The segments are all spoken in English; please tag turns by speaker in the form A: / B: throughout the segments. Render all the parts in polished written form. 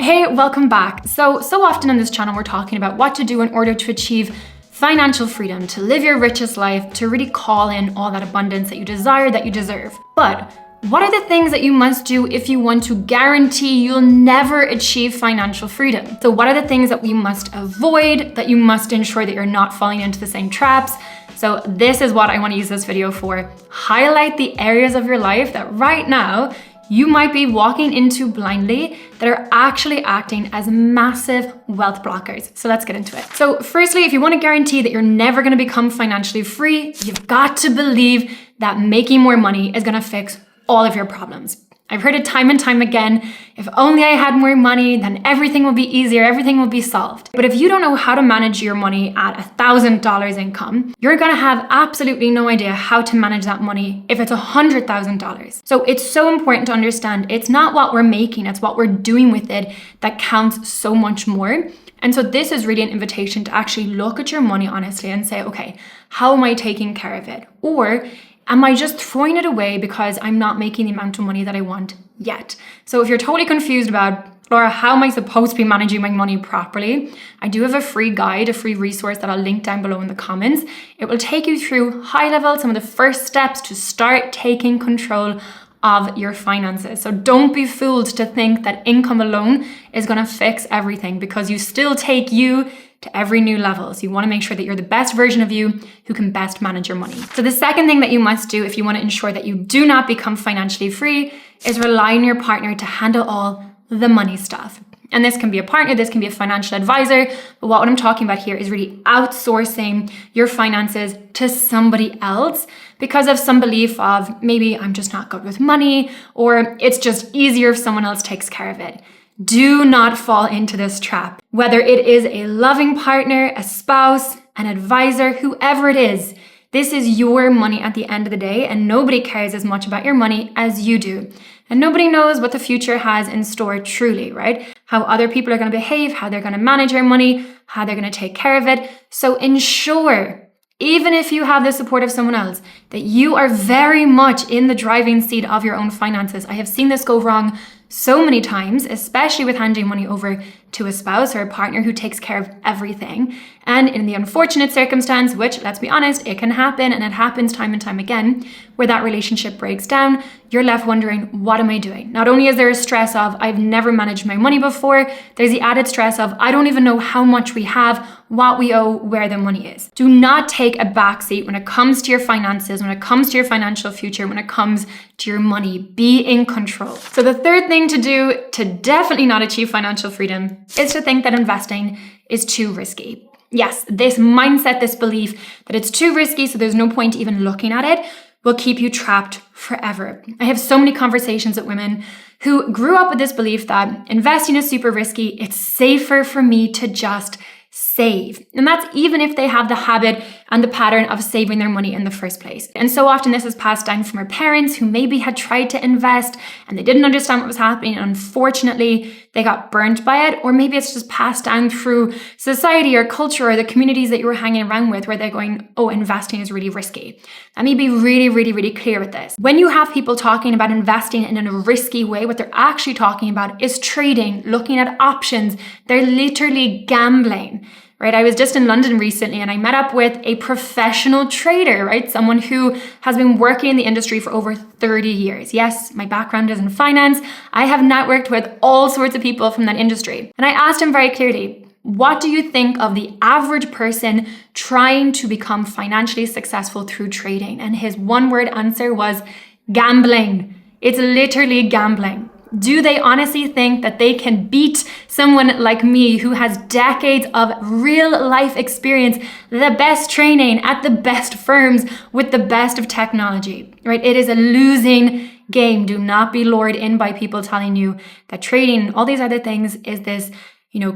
A: Hey, welcome back. So often on this channel, we're talking about what to do in order to achieve financial freedom, to live your richest life, to really call in all that abundance that you desire, that you deserve. But what are the things that you must do if you want to guarantee you'll never achieve financial freedom? So what are the things that we must avoid, that you must ensure that you're not falling into the same traps? So this is what I want to use this video for. Highlight the areas of your life that right now you might be walking into blindly that are actually acting as massive wealth blockers. So let's get into it. So firstly, if you want to guarantee that you're never going to become financially free, you've got to believe that making more money is going to fix all of your problems. I've heard it time and time again. If only I had more money, then everything will be easier, everything will be solved. But if you don't know how to manage your money at $1,000 income, you're gonna have absolutely no idea how to manage that money if it's $100,000. So it's so important to understand it's not what we're making, it's what we're doing with it that counts so much more. And so this is really an invitation to actually look at your money honestly and say, okay, how am I taking care of it? Or am I just throwing it away because I'm not making the amount of money that I want yet? So if you're totally confused about, Laura, how am I supposed to be managing my money properly? I do have a free guide, a free resource that I'll link down below in the comments. It will take you through high level, some of the first steps to start taking control of your finances. So don't be fooled to think that income alone is gonna fix everything, because you still take you to every new level. So you want to make sure that you're the best version of you who can best manage your money. So the second thing that you must do if you want to ensure that you do not become financially free is rely on your partner to handle all the money stuff. And this can be a partner, this can be a financial advisor, but what I'm talking about here is really outsourcing your finances to somebody else because of some belief of maybe I'm just not good with money, or it's just easier if someone else takes care of it. Do not fall into this trap. Whether it is a loving partner, a spouse, an advisor, whoever it is, this is your money at the end of the day, and nobody cares as much about your money as you do. And nobody knows what the future has in store truly, right? How other people are going to behave, how they're going to manage your money, how they're going to take care of it. So ensure, even if you have the support of someone else, that you are very much in the driving seat of your own finances. I have seen this go wrong so many times, especially with handing money over to a spouse or a partner who takes care of everything. And in the unfortunate circumstance, which, let's be honest, it can happen, and it happens time and time again, where that relationship breaks down, you're left wondering, what am I doing? Not only is there a stress of, I've never managed my money before, there's the added stress of, I don't even know how much we have, what we owe, where the money is. Do not take a backseat when it comes to your finances, when it comes to your financial future, when it comes to your money. Be in control. So the third thing to do to definitely not achieve financial freedom is to think that investing is too risky. Yes, this mindset, this belief that it's too risky, so there's no point even looking at it, will keep you trapped forever. I have so many conversations with women who grew up with this belief that investing is super risky. It's safer for me to just save. And that's even if they have the habit and the pattern of saving their money in the first place. And so often this is passed down from our parents who maybe had tried to invest and they didn't understand what was happening. And unfortunately, they got burnt by it. Or maybe it's just passed down through society or culture or the communities that you were hanging around with where they're going, oh, investing is really risky. Let me be really, really, really clear with this. When you have people talking about investing in a risky way, what they're actually talking about is trading, looking at options. They're literally gambling. Right? I was just in London recently and I met up with a professional trader, right? Someone who has been working in the industry for over 30 years. Yes, my background is in finance. I have networked with all sorts of people from that industry. And I asked him very clearly, what do you think of the average person trying to become financially successful through trading? And his one-word answer was gambling. It's literally gambling. Do they honestly think that they can beat someone like me who has decades of real life experience, the best training at the best firms with the best of technology, right? It is a losing game. Do not be lured in by people telling you that trading and all these other things is this,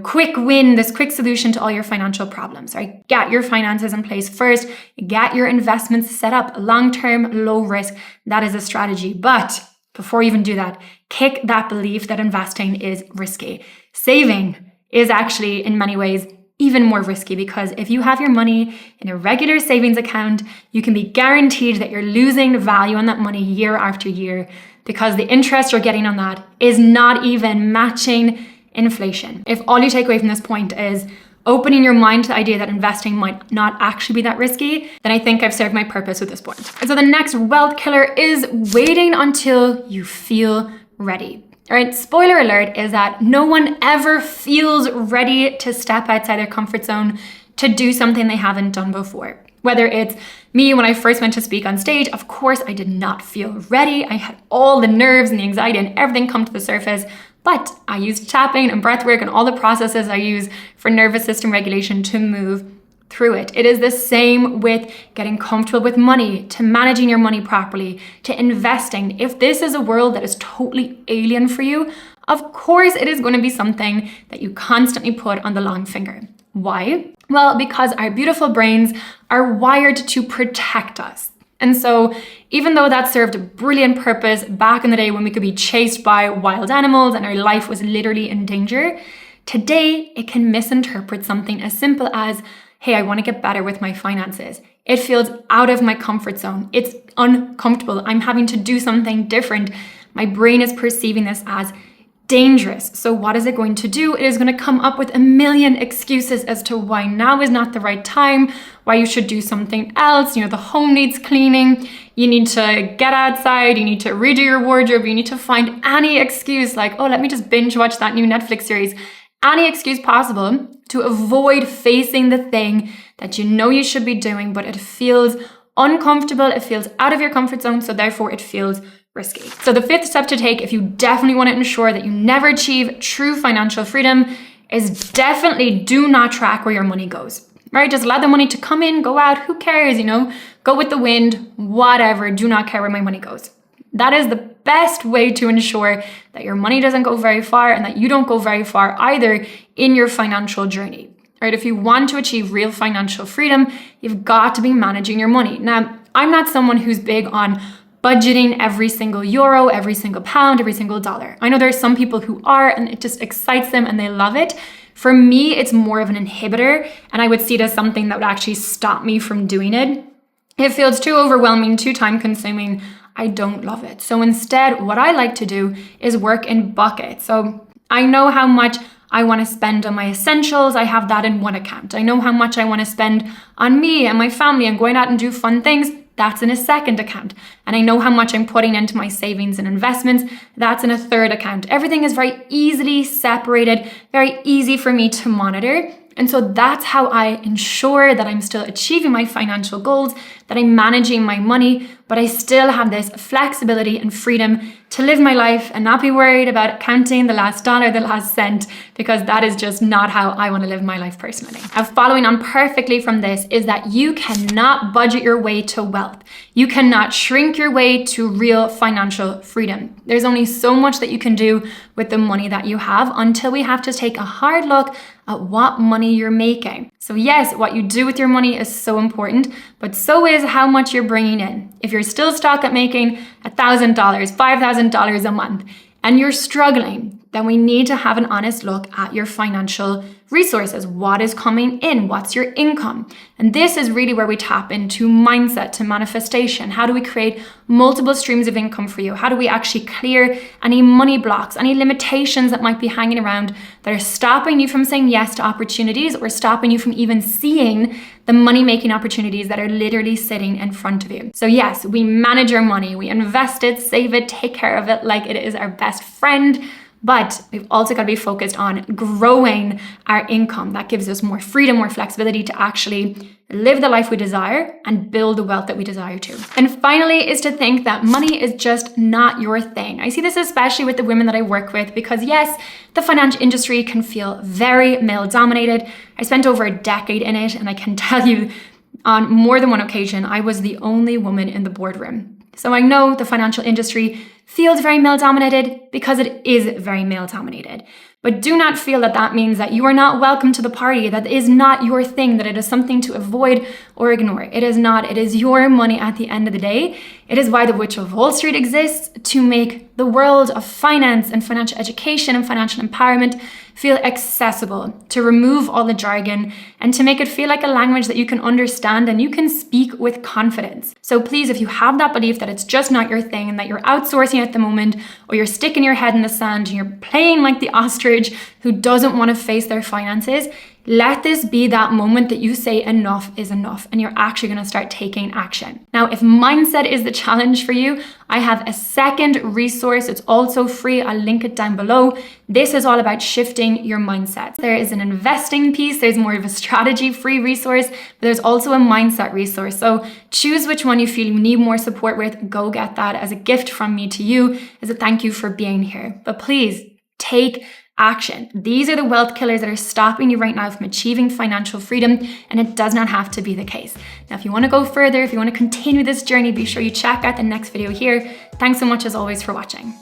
A: quick win, this quick solution to all your financial problems, right? Get your finances in place first. Get your investments set up long-term, low risk. That is a strategy. But before you even do that, kick that belief that investing is risky. Saving is actually, in many ways, even more risky, because if you have your money in a regular savings account, you can be guaranteed that you're losing value on that money year after year, because the interest you're getting on that is not even matching inflation. If all you take away from this point is opening your mind to the idea that investing might not actually be that risky, then I think I've served my purpose with this point. And so the next wealth killer is waiting until you feel ready. All right, spoiler alert is that no one ever feels ready to step outside their comfort zone to do something they haven't done before. Whether it's me when I first went to speak on stage, of course I did not feel ready. I had all the nerves and the anxiety and everything come to the surface, but I used tapping and breath work and all the processes I use for nervous system regulation to move through it. It is the same with getting comfortable with money, to managing your money properly, to investing. If this is a world that is totally alien for you, of course it is going to be something that you constantly put on the long finger. Why? Well, because our beautiful brains are wired to protect us. And so even though that served a brilliant purpose back in the day when we could be chased by wild animals and our life was literally in danger, today it can misinterpret something as simple as, hey, I want to get better with my finances. It feels out of my comfort zone. It's uncomfortable. I'm having to do something different. My brain is perceiving this as dangerous. So what is it going to do? It is going to come up with a million excuses as to why now is not the right time, why you should do something else. You know, the home needs cleaning. You need to get outside. You need to redo your wardrobe. You need to find any excuse like, oh, let me just binge watch that new Netflix series. Any excuse possible to avoid facing the thing that you know you should be doing, but it feels uncomfortable. It feels out of your comfort zone. So therefore it feels risky. So the fifth step to take if you definitely want to ensure that you never achieve true financial freedom is definitely do not track where your money goes, right? Just let the money to come in, go out. Who cares? You know, go with the wind, whatever. Do not care where my money goes. That is the best way to ensure that your money doesn't go very far and that you don't go very far either in your financial journey, right? If you want to achieve real financial freedom, you've got to be managing your money. Now, I'm not someone who's big on budgeting every single euro, every single pound, every single dollar. I know there's some people who are, and it just excites them and they love it. For me, it's more of an inhibitor, and I would see it as something that would actually stop me from doing it. It feels too overwhelming, too time consuming. I don't love it. So instead, what I like to do is work in buckets. So I know how much I want to spend on my essentials. I have that in one account. I know how much I want to spend on me and my family and going out and do fun things. That's in a second account. And I know how much I'm putting into my savings and investments. That's in a third account. Everything is very easily separated, very easy for me to monitor. And so that's how I ensure that I'm still achieving my financial goals, that I'm managing my money, but I still have this flexibility and freedom to live my life and not be worried about counting the last dollar, the last cent, because that is just not how I want to live my life personally. Now, following on perfectly from this is that you cannot budget your way to wealth. You cannot shrink your way to real financial freedom. There's only so much that you can do with the money that you have until we have to take a hard look at what money you're making. So yes, what you do with your money is so important, but so is how much you're bringing in. If you're still stuck at making $1,000, $5,000 a month, and you're struggling, then we need to have an honest look at your financial resources. What is coming in? What's your income? And this is really where we tap into mindset, to manifestation. How do we create multiple streams of income for you? How do we actually clear any money blocks, any limitations that might be hanging around that are stopping you from saying yes to opportunities or stopping you from even seeing the money-making opportunities that are literally sitting in front of you? So yes, we manage our money, we invest it, save it, take care of it like it is our best friend. But we've also got to be focused on growing our income. That gives us more freedom, more flexibility to actually live the life we desire and build the wealth that we desire to. And finally is to think that money is just not your thing. I see this especially with the women that I work with because yes, the financial industry can feel very male dominated. I spent over a decade in it, and I can tell you on more than one occasion, I was the only woman in the boardroom. So I know the financial industry feels very male dominated because it is very male dominated. But do not feel that that means that you are not welcome to the party, that is not your thing, that it is something to avoid or ignore. It is not. It is your money at the end of the day. It is why the Witch of Wall Street exists, to make the world of finance and financial education and financial empowerment feel accessible, to remove all the jargon and to make it feel like a language that you can understand and you can speak with confidence. So please, if you have that belief that it's just not your thing and that you're outsourcing at the moment, or you're sticking your head in the sand and you're playing like the ostrich who doesn't want to face their finances, let this be that moment that you say enough is enough and you're actually going to start taking action. Now, if mindset is the challenge for you, I have a second resource. It's also free. I'll link it down below. This is all about shifting your mindset. There is an investing piece. There's more of a strategy free resource, but there's also a mindset resource. So choose which one you feel you need more support with. Go get that as a gift from me to you, as a thank you for being here. But please take action. These are the wealth killers that are stopping you right now from achieving financial freedom, and it does not have to be the case. Now, if you want to go further, if you want to continue this journey, be sure you check out the next video here. Thanks so much as always for watching.